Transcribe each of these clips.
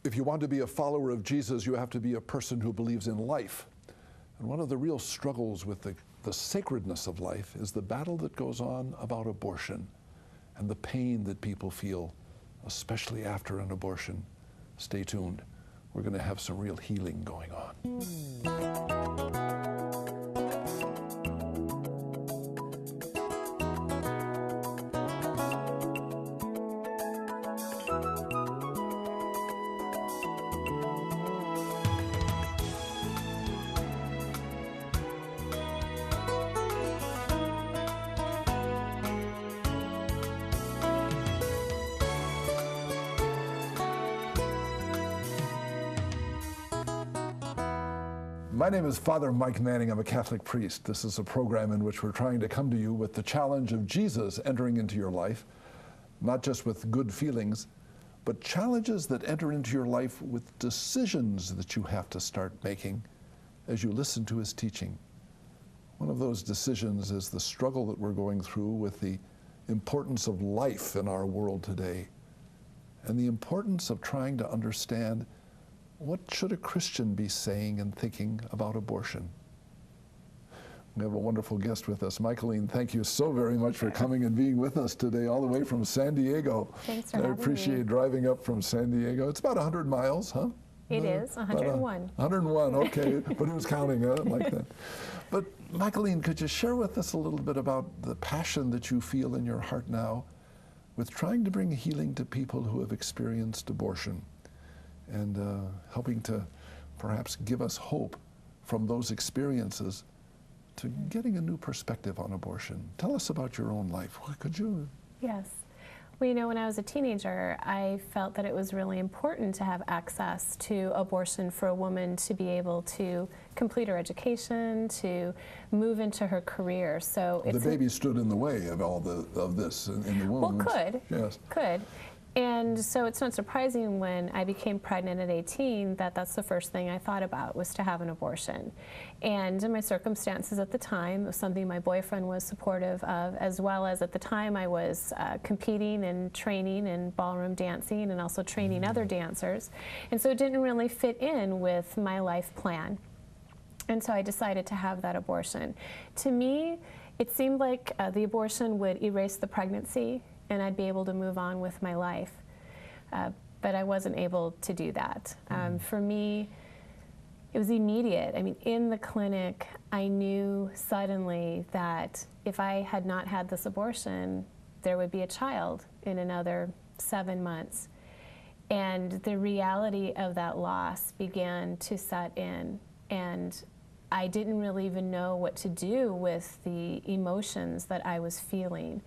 If you want to be a follower of Jesus, you have to be a person who believes in life. And one of the real struggles with the sacredness of life is the battle that goes on about abortion and the pain that people feel, especially after an abortion. Stay tuned. We're going to have some real healing going on. My name is Father Mike Manning. I'm a Catholic priest. This is a program in which we're trying to come to you with the challenge of Jesus entering into your life, not just with good feelings, but challenges that enter into your life with decisions that you have to start making as you listen to his teaching. One of those decisions is the struggle that we're going through with the importance of life in our world today, and the importance of trying to understand what should a Christian be saying and thinking about abortion. We have a wonderful guest with us. Michaeline, thank you so very much for coming and being with us today, all the way from San Diego. Thanks for having me. I appreciate driving up from San Diego. It's about 100 miles, huh? It is, 101. 101, okay, but who's counting, huh? Like that. But Michaeline, could you share with us a little bit about the passion that you feel in your heart now with trying to bring healing to people who have experienced abortion, and helping to perhaps give us hope from those experiences to getting a new perspective on abortion? Tell us about your own life. Could you? Yes. Well, you know, when I was a teenager, I felt that it was really important to have access to abortion for a woman to be able to complete her education, to move into her career. So the baby stood in the way of all of this in the womb. Well, could. Yes. Could. And so it's not surprising when I became pregnant at 18 that that's the first thing I thought about, was to have an abortion. And in my circumstances at the time, it was something my boyfriend was supportive of, as well as at the time I was competing and training in ballroom dancing and also training other dancers. And so it didn't really fit in with my life plan. And so I decided to have that abortion. To me, it seemed like the abortion would erase the pregnancy and I'd be able to move on with my life. But I wasn't able to do that. For me, it was immediate. I mean, in the clinic, I knew suddenly that if I had not had this abortion, there would be a child in another 7 months. And the reality of that loss began to set in, and I didn't really even know what to do with the emotions that I was feeling.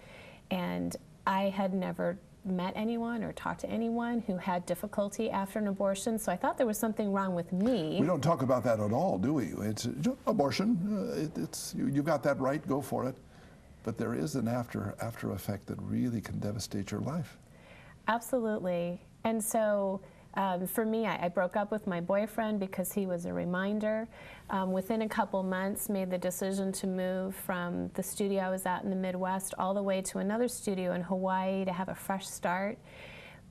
And I had never met anyone or talked to anyone who had difficulty after an abortion, so I thought there was something wrong with me. We don't talk about that at all, do we? It's abortion. You've got that right, go for it. But there is an after effect that really can devastate your life. Absolutely. And so for me, I broke up with my boyfriend because he was a reminder. Within a couple months, made the decision to move from the studio I was at in the Midwest all the way to another studio in Hawaii to have a fresh start.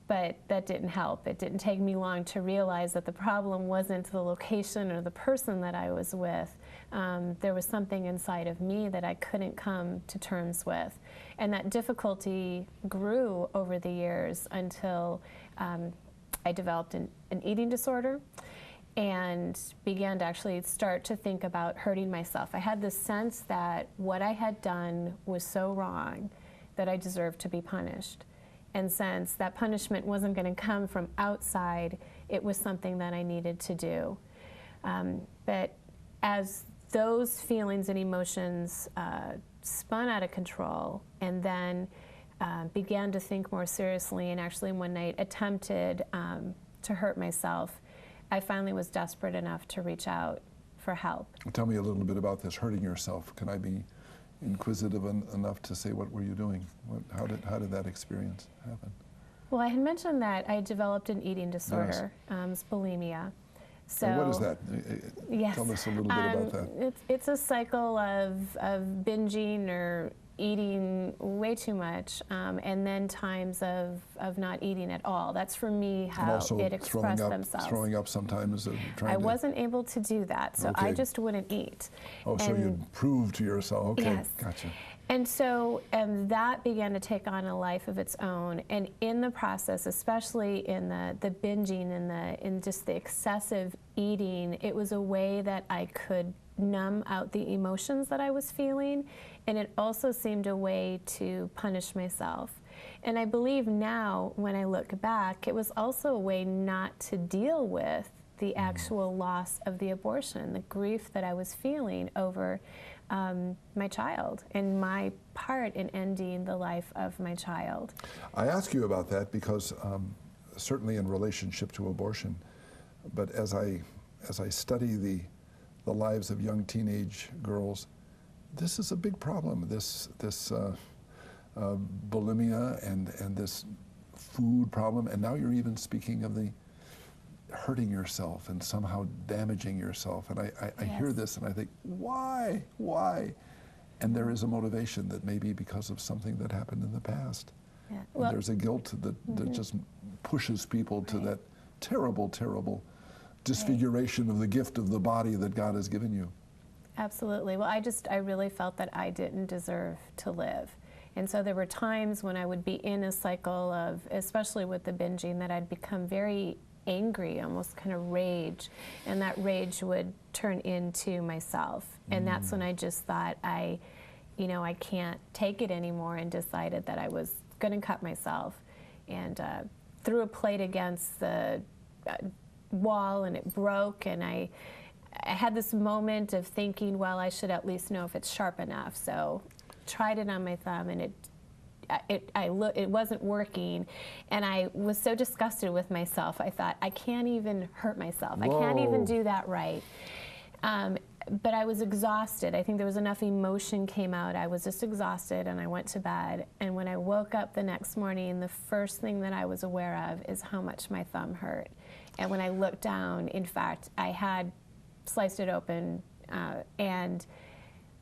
But that didn't help. It didn't take me long to realize that the problem wasn't the location or the person that I was with. There was something inside of me that I couldn't come to terms with. And that difficulty grew over the years until I developed an eating disorder and began to actually start to think about hurting myself. I had this sense that what I had done was so wrong that I deserved to be punished. And since that punishment wasn't going to come from outside, it was something that I needed to do. But as those feelings and emotions spun out of control and then began to think more seriously, and actually one night attempted to hurt myself, I finally was desperate enough to reach out for help. Tell me a little bit about this, hurting yourself. Can I be inquisitive enough to say, what were you doing? How did that experience happen? Well, I had mentioned that I developed an eating disorder, yes. Bulimia. So and what is that? Yes. Tell us a little bit about that. It's a cycle of binging or eating way too much, and then times of not eating at all. That's for me And how also it expressed themselves. throwing up sometimes. I wasn't able to do that, so I just wouldn't eat. Oh, so you proved to yourself. Okay, yes. Gotcha. And so, that began to take on a life of its own. And in the process, especially in the binging and in just the excessive eating, it was a way that I could numb out the emotions that I was feeling. And it also seemed a way to punish myself. And I believe now, when I look back, it was also a way not to deal with the actual loss of the abortion, the grief that I was feeling over my child and my part in ending the life of my child. I ask you about that because certainly in relationship to abortion, but as I study the lives of young teenage girls, this is a big problem. This bulimia and this food problem, and now you're even speaking of the hurting yourself and somehow damaging yourself. And I hear this and I think, why? And there is a motivation that may be because of something that happened in the past. Yeah. Well, and there's a guilt that just pushes people to that terrible, terrible disfiguration of the gift of the body that God has given you. Absolutely. Well, I really felt that I didn't deserve to live. And so there were times when I would be in a cycle of, especially with the binging, that I'd become very angry, almost kind of rage, and that rage would turn into myself. And that's when I just thought I can't take it anymore, and decided that I was going to cut myself, and threw a plate against the wall, and it broke, and I had this moment of thinking, well, I should at least know if it's sharp enough. So tried it on my thumb, and it wasn't working, and I was so disgusted with myself. I thought, I can't even hurt myself. Whoa. I can't even do that right. But I was exhausted. I think there was enough emotion came out. I was just exhausted, and I went to bed. And when I woke up the next morning, the first thing that I was aware of is how much my thumb hurt. And when I looked down, in fact, I had sliced it open,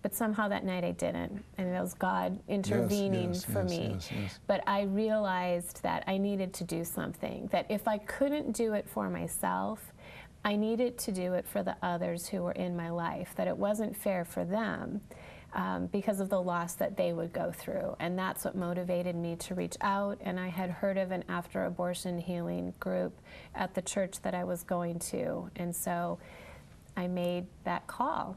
but somehow that night I didn't, and it was God intervening for me. Yes. But I realized that I needed to do something, that if I couldn't do it for myself, I needed to do it for the others who were in my life, that it wasn't fair for them because of the loss that they would go through. And that's what motivated me to reach out. And I had heard of an after-abortion healing group at the church that I was going to. And so I made that call.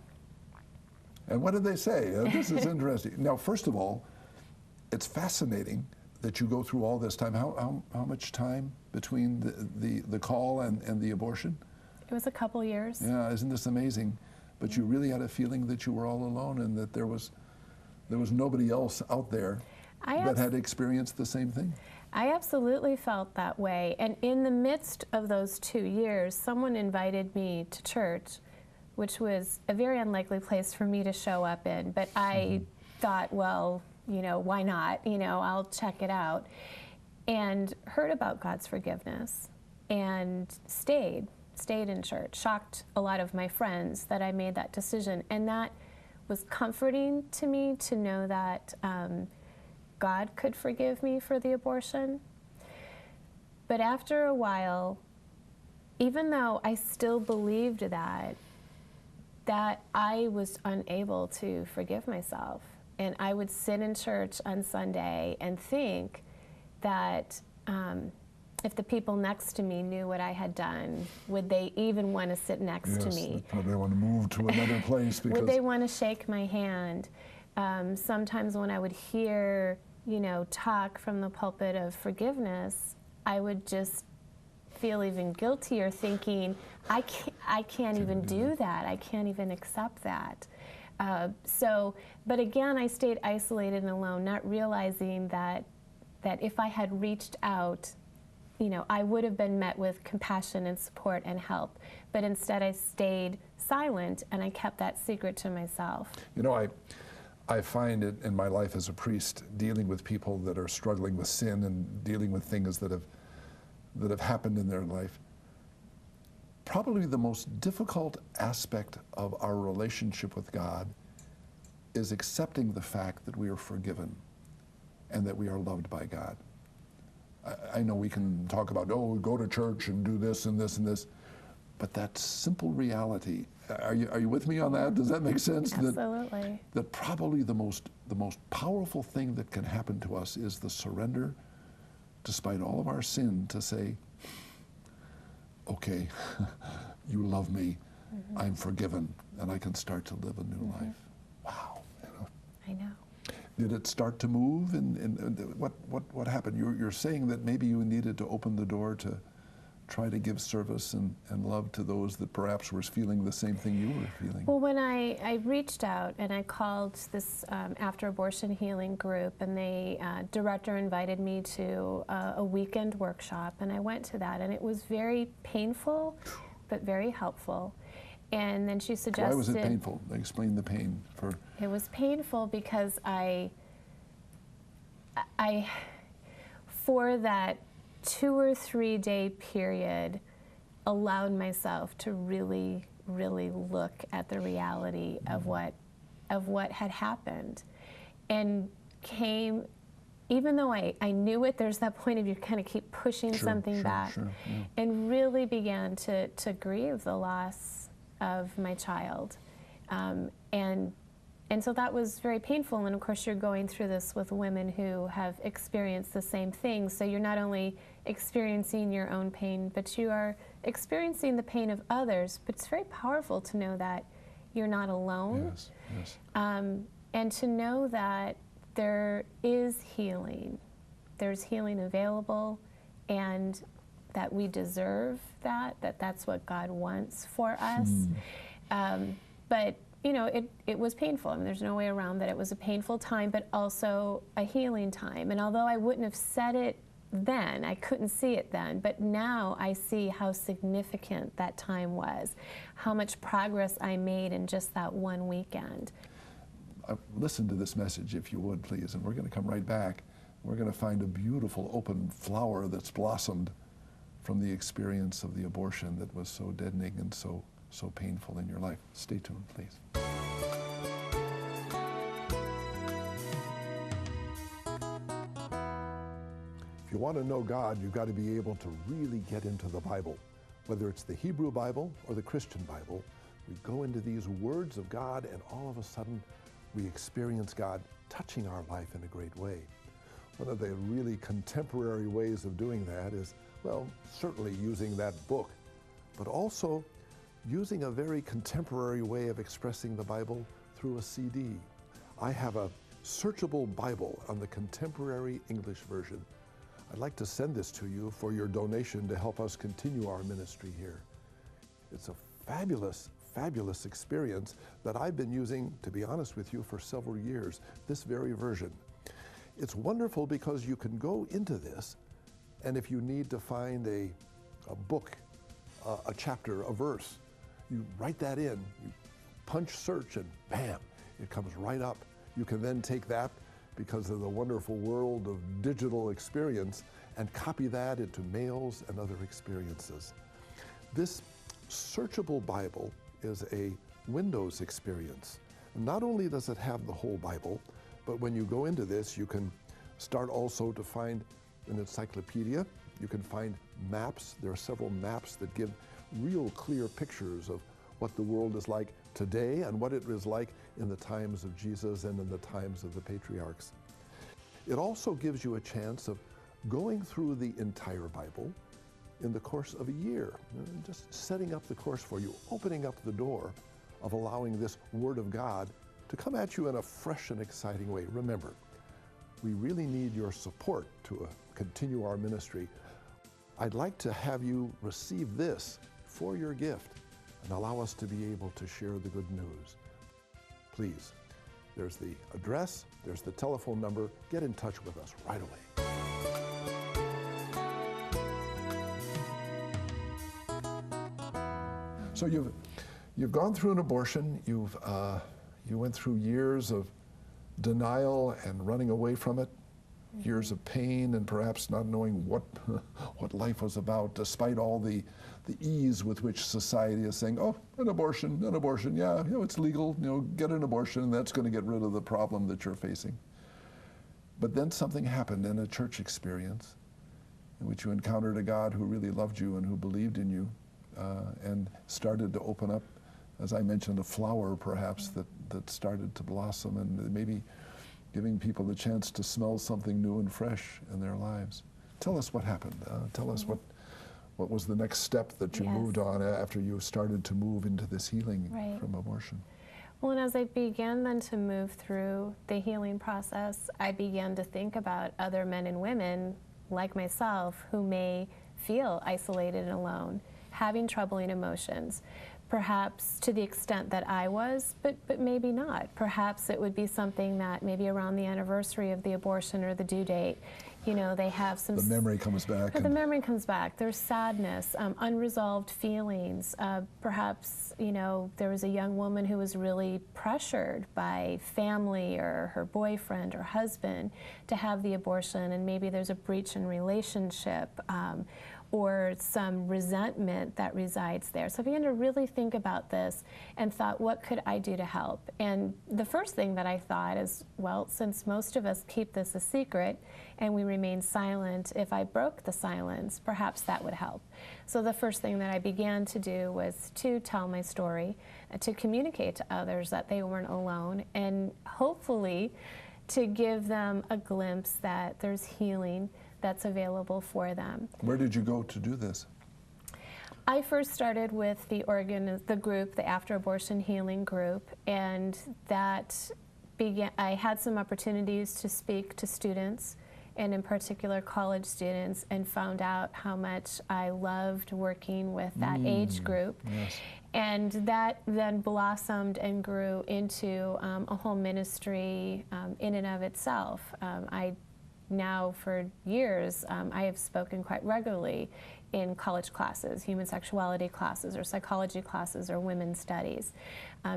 And what did they say? This is interesting. Now, first of all, it's fascinating that you go through all this time. How much time between the call and the abortion? It was a couple years. Yeah, isn't this amazing? But you really had a feeling that you were all alone, and that there was nobody else out there that had experienced the same thing. I absolutely felt that way. And in the midst of those 2 years, someone invited me to church, which was a very unlikely place for me to show up in. But I thought, well, why not? I'll check it out. And heard about God's forgiveness, and stayed in church. Shocked a lot of my friends that I made that decision. And that was comforting to me to know that God could forgive me for the abortion. But after a while, even though I still believed that I was unable to forgive myself. And I would sit in church on Sunday and think that if the people next to me knew what I had done, would they even want to sit next to me? Yes, they'd probably want to move to another place. Because would they want to shake my hand? Sometimes when I would hear, talk from the pulpit of forgiveness, I would just feel even guiltier, thinking, I can't even do that. I can't even accept that. But again, I stayed isolated and alone, not realizing that if I had reached out, I would have been met with compassion and support and help. But instead, I stayed silent, and I kept that secret to myself. I find it in my life as a priest, dealing with people that are struggling with sin and dealing with things that have happened in their life. Probably the most difficult aspect of our relationship with God is accepting the fact that we are forgiven and that we are loved by God. I know we can talk about, oh, go to church and do this and this and this, but that simple reality, are you with me on that? Does that make sense? Absolutely. That probably the most powerful thing that can happen to us is the surrender, despite all of our sin, to say, okay, you love me, I'm forgiven, and I can start to live a new life. Wow. I know. Did it start to move? And what happened? You're saying that maybe you needed to open the door to try to give service and love to those that perhaps were feeling the same thing you were feeling. Well, when I reached out and I called this after abortion healing group, and the director invited me to a weekend workshop, and I went to that, and it was very painful, but very helpful. And then she suggested... Why was it painful? Explain the pain. It was painful because I for that 2 or 3 day period, allowed myself to really, really look at the reality of what had happened, and came, even though I knew it, there's that point of you kind of keep pushing something back, and really began to grieve the loss of my child, and so that was very painful. And of course, you're going through this with women who have experienced the same thing. So you're not only experiencing your own pain, but you are experiencing the pain of others. But it's very powerful to know that you're not alone. Yes, yes. And to know that there is healing. There's healing available, and that we deserve that's what God wants for us. But you know, it was painful. I mean, there's no way around that. It was a painful time, but also a healing time. And although I wouldn't have said it then, I couldn't see it then, but now I see how significant that time was, how much progress I made in just that one weekend. Listen to this message, if you would, please, and we're going to come right back. We're going to find a beautiful open flower that's blossomed from the experience of the abortion that was so deadening and so painful in your life. Stay tuned, please. If you want to know God, you've got to be able to really get into the Bible. Whether it's the Hebrew Bible or the Christian Bible, we go into these words of God, and all of a sudden we experience God touching our life in a great way. One of the really contemporary ways of doing that is, well, certainly using that book, but also using a very contemporary way of expressing the Bible through a CD. I have a searchable Bible on the contemporary English version. I'd like to send this to you for your donation to help us continue our ministry here. It's a fabulous, fabulous experience that I've been using, to be honest with you, for several years, this very version. It's wonderful because you can go into this, and if you need to find a book, a chapter, a verse, you write that in, you punch search, and bam, it comes right up. You can then take that, because of the wonderful world of digital experience, and copy that into mails and other experiences. This searchable Bible is a Windows experience. Not only does it have the whole Bible, but when you go into this, you can start also to find an encyclopedia. You can find maps. There are several maps that give real clear pictures of what the world is like today and what it was like in the times of Jesus and in the times of the patriarchs. It also gives you a chance of going through the entire Bible in the course of a year, just setting up the course for you, opening up the door of allowing this Word of God to come at you in a fresh and exciting way. Remember, we really need your support to continue our ministry. I'd like to have you receive this for your gift and allow us to be able to share the good news. Please, there's the address, there's the telephone number. Get in touch with us right away. So you've gone through an abortion. You went through years of denial and running away from it. years of pain and perhaps not knowing what what life was about, despite all the ease with which society is saying, oh, an abortion, yeah, you know, it's legal, you know, get an abortion, and that's going to get rid of the problem that you're facing. But then something happened in a church experience in which you encountered a God who really loved you and who believed in you, and started to open up, as I mentioned, a flower perhaps that started to blossom, and maybe giving people the chance to smell something new and fresh in their lives. Tell us what happened. Tell us what was the next step that you moved on after you started to move into this healing from abortion. Well, and as I began then to move through the healing process, I began to think about other men and women like myself who may feel isolated and alone, having troubling emotions, perhaps to the extent that I was, but maybe not. Perhaps it would be something that maybe around the anniversary of the abortion or the due date, you know, they have some... The memory comes back. The memory comes back. There's sadness, unresolved feelings. Perhaps, you know, there was a young woman who was really pressured by family or her boyfriend or husband to have the abortion, and maybe there's a breach in relationship, or some resentment that resides there. So I began to really think about this and thought, what could I do to help? And the first thing that I thought is, well, since most of us keep this a secret and we remain silent, if I broke the silence, perhaps that would help. So the first thing that I began to do was to tell my story, to communicate to others that they weren't alone, and hopefully to give them a glimpse that there's healing that's available for them. Where did you go to do this? I first started with the group, the After Abortion Healing Group, and that began. I had some opportunities to speak to students, and in particular college students, and found out how much I loved working with that age group. Yes. And that then blossomed and grew into a whole ministry in and of itself. Now, for years, I have spoken quite regularly in college classes, human sexuality classes, or psychology classes, or women's studies,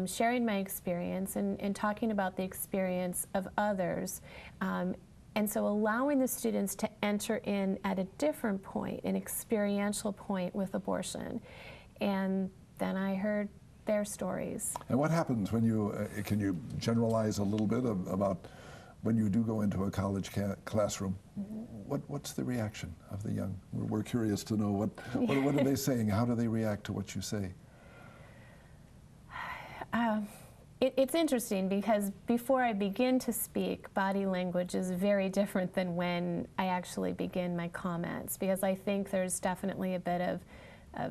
sharing my experience and talking about the experience of others. And so allowing the students to enter in at a different point, an experiential point with abortion. And then I heard their stories. And what happens when you, can you generalize a little bit about when you do go into a college classroom? What's the reaction of the young? We're curious to know what are they saying? How do they react to what you say? It's interesting because before I begin to speak, body language is very different than when I actually begin my comments, because I think there's definitely a bit of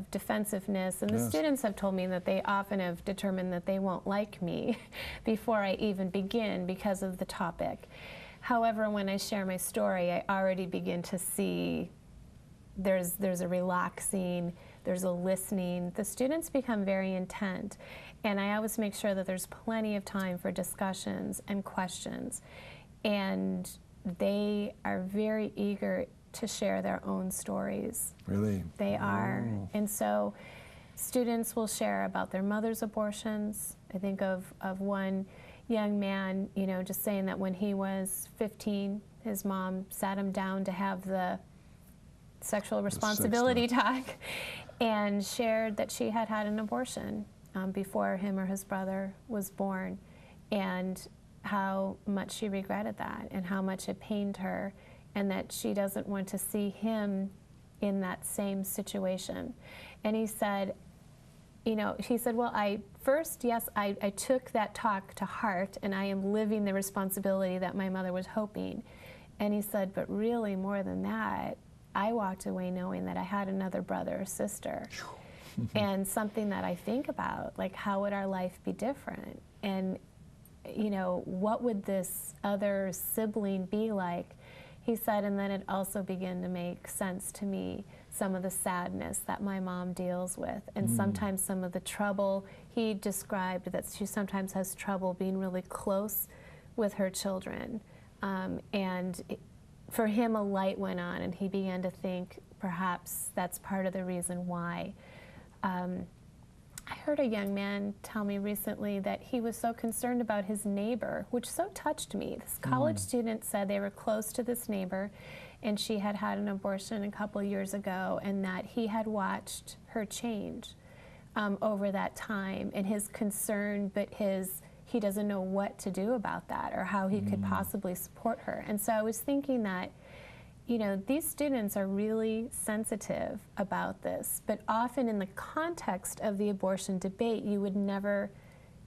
defensiveness, and the students have told me that they often have determined that they won't like me before I even begin because of the topic. However, when I share my story, I already begin to see there's a relaxing, there's a listening. The students become very intent, and I always make sure that there's plenty of time for discussions and questions, and they are very eager to share their own stories. Really? They are. And so students will share about their mother's abortions. I think of one young man, you know, just saying that when he was 15, his mom sat him down to have the sexual responsibility talk, and shared that she had had an abortion before him or his brother was born, and how much she regretted that and how much it pained her, and that she doesn't want to see him in that same situation. And he said, you know, he said, well, I took that talk to heart, and I am living the responsibility that my mother was hoping. And he said, but really more than that, I walked away knowing that I had another brother or sister. And something that I think about, like, how would our life be different? And, you know, what would this other sibling be like? He said, and then it also began to make sense to me, some of the sadness that my mom deals with, and sometimes some of the trouble. He described that she sometimes has trouble being really close with her children. And for him, a light went on, and he began to think perhaps that's part of the reason why. I heard a young man tell me recently that he was so concerned about his neighbor, which so touched me. This college student said they were close to this neighbor, and she had had an abortion a couple years ago, and that he had watched her change over that time, and his concern, but he doesn't know what to do about that or how he could possibly support her. And so I was thinking that, you know, these students are really sensitive about this, but often in the context of the abortion debate, you would never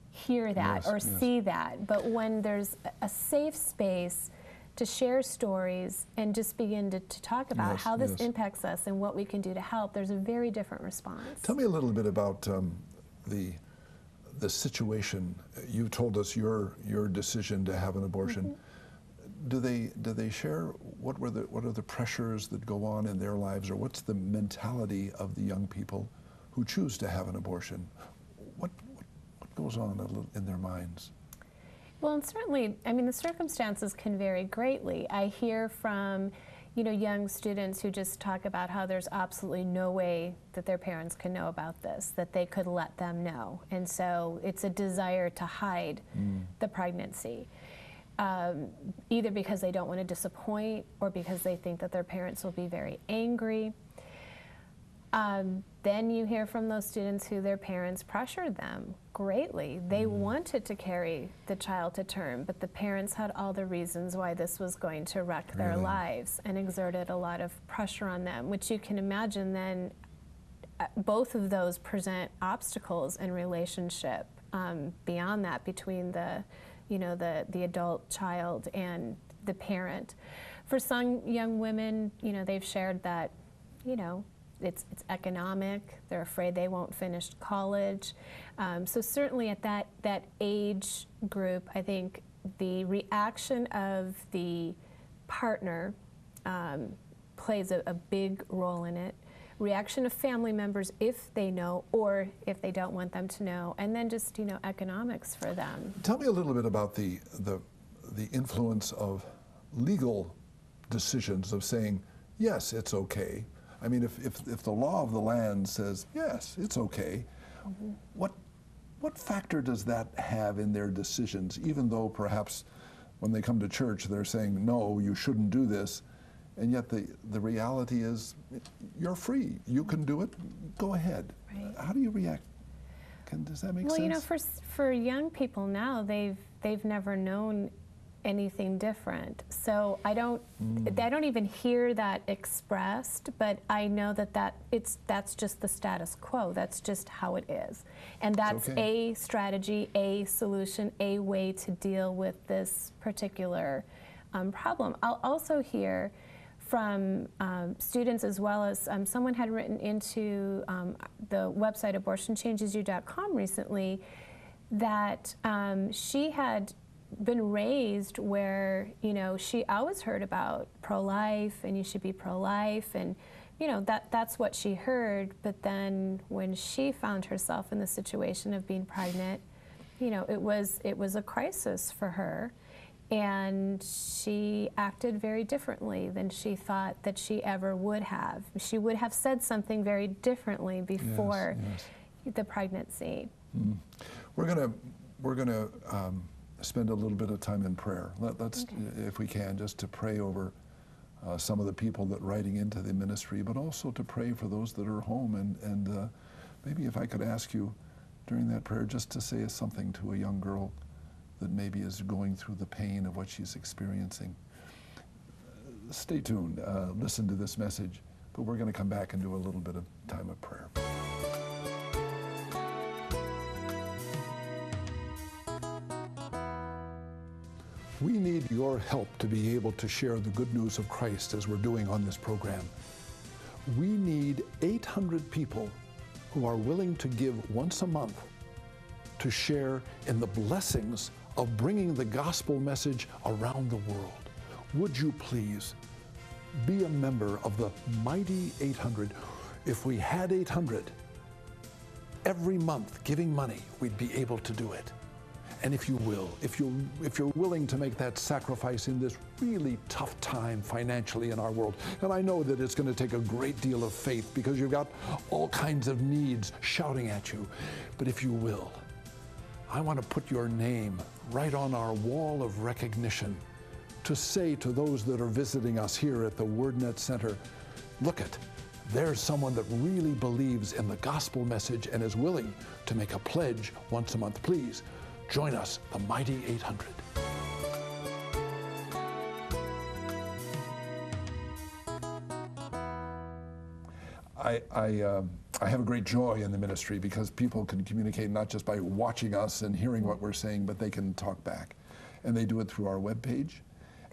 hear that or see that. But when there's a safe space to share stories and just begin to talk about how this impacts us and what we can do to help, there's a very different response. Tell me a little bit about the situation. You told us your decision to have an abortion. Do they share what are the pressures that go on in their lives, or what's the mentality of the young people who choose to have an abortion? What goes on in their minds? Well, and certainly, I mean, the circumstances can vary greatly. I hear from, you know, young students who just talk about how there's absolutely no way that their parents can know about this, that they could let them know. And so it's a desire to hide the pregnancy. Either because they don't want to disappoint or because they think that their parents will be very angry. Then you hear from those students who their parents pressured them greatly. They wanted to carry the child to term, but the parents had all the reasons why this was going to wreck their lives and exerted a lot of pressure on them, which you can imagine then both of those present obstacles in relationship beyond that between the adult child and the parent. For some young women, you know, they've shared that, you know, it's economic. They're afraid they won't finish college. So certainly at that age group, I think the reaction of the partner plays a big role in it. Reaction of family members if they know or if they don't want them to know, and then just, you know, economics for them. Tell me a little bit about the influence of legal decisions of saying, yes, it's okay. I mean, if the law of the land says, yes, it's okay, what factor does that have in their decisions, even though perhaps when they come to church they're saying, no, you shouldn't do this, and yet the reality is, you're free, you can do it, go ahead. Right. How do you react? Does that make sense? Well, you know, for young people now, they've never known anything different. So I don't even hear that expressed, but I know that's just the status quo. That's just how it is. And that's a strategy, a solution, a way to deal with this particular problem. I'll also hear from students, as well as someone had written into the website abortionchangesyou.com recently that she had been raised where, you know, she always heard about pro-life and you should be pro-life, and, you know, that's what she heard. But then when she found herself in the situation of being pregnant, you know, it was a crisis for her, and she acted very differently than she thought that she ever would have. She would have said something very differently before the pregnancy. We're gonna spend a little bit of time in prayer. Let's, if we can, just to pray over some of the people that writing into the ministry, but also to pray for those that are home. And maybe if I could ask you during that prayer just to say something to a young girl that maybe is going through the pain of what she's experiencing. Stay tuned, listen to this message, but we're going to come back and do a little bit of time of prayer. We need your help to be able to share the good news of Christ as we're doing on this program. We need 800 people who are willing to give once a month to share in the blessings of bringing the gospel message around the world. Would you please be a member of the mighty 800? If we had 800 every month giving money, we'd be able to do it. And if you will, if you're willing to make that sacrifice in this really tough time financially in our world, and I know that it's going to take a great deal of faith because you've got all kinds of needs shouting at you, but if you will, I want to put your name right on our wall of recognition to say to those that are visiting us here at the Wordnet Center, look it, there's someone that really believes in the gospel message and is willing to make a pledge once a month. Please join us, the mighty 800. I have a great joy in the ministry because people can communicate not just by watching us and hearing what we're saying, but they can talk back. And they do it through our webpage.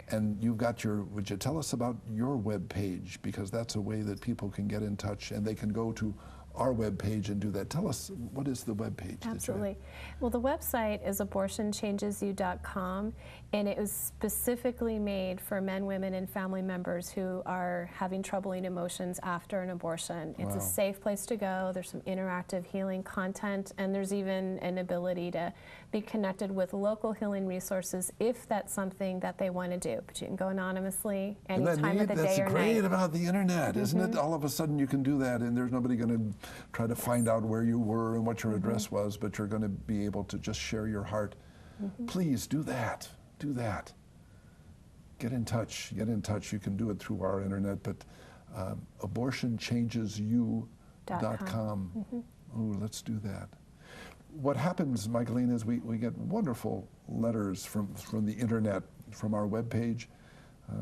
And you've got would you tell us about your webpage? Because that's a way that people can get in touch and they can go to our webpage and do that. Tell us, what is the webpage? Absolutely. Well, the website is abortionchangesyou.com, and it was specifically made for men, women, and family members who are having troubling emotions after an abortion. It's a safe place to go. There's some interactive healing content, and there's even an ability to be connected with local healing resources if that's something that they want to do. But you can go anonymously any time of the day or night. That's great about the internet, isn't it? All of a sudden you can do that, and there's nobody going to try to find out where you were and what your address was, but you're going to be able to just share your heart. Please do that. Do that. Get in touch. Get in touch. You can do it through our internet, but abortionchangesyou.com. Oh, let's do that. What happens, Michaeline, is we get wonderful letters from the internet, from our webpage.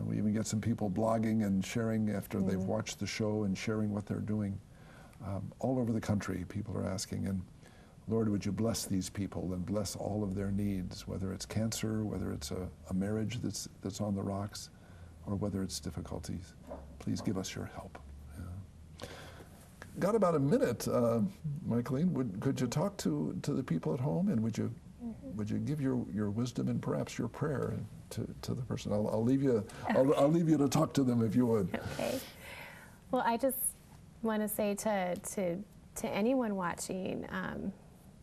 We even get some people blogging and sharing after they've watched the show and sharing what they're doing. All over the country, people are asking, and Lord, would you bless these people and bless all of their needs, whether it's cancer, whether it's a marriage that's on the rocks, or whether it's difficulties. Please give us your help. Got about a minute, Michaeline. Could you talk to the people at home, and would you give your wisdom and perhaps your prayer to the person? I'll leave you. I'll leave you to talk to them if you would. Okay. Well, I just want to say to anyone watching,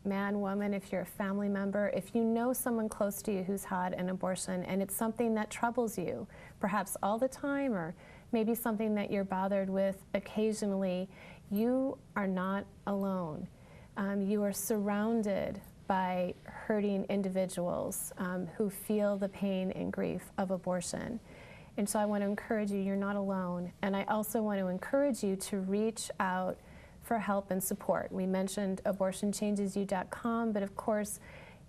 man, woman, if you're a family member, if you know someone close to you who's had an abortion and it's something that troubles you, perhaps all the time, or maybe something that you're bothered with occasionally, you are not alone. You are surrounded by hurting individuals who feel the pain and grief of abortion. And so I want to encourage you, you're not alone. And I also want to encourage you to reach out for help and support. We mentioned abortionchangesyou.com, but of course,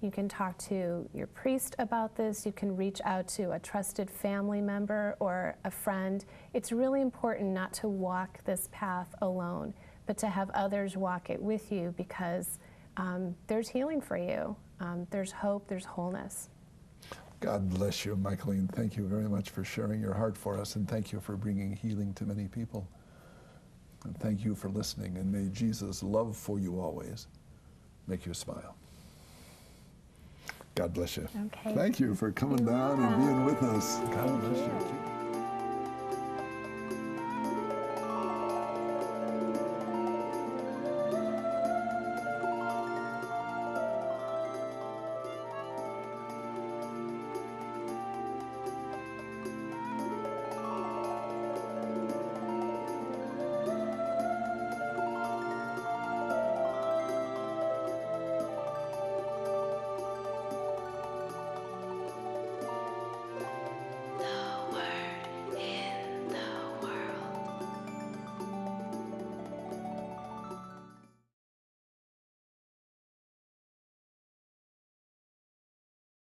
you can talk to your priest about this. You can reach out to a trusted family member or a friend. It's really important not to walk this path alone, but to have others walk it with you, because there's healing for you. There's hope, there's wholeness. God bless you, Michaeline. Thank you very much for sharing your heart for us, and thank you for bringing healing to many people. And thank you for listening, and may Jesus' love for you always make you smile. God bless you. Okay. Thank you for coming down and being with us. God bless you.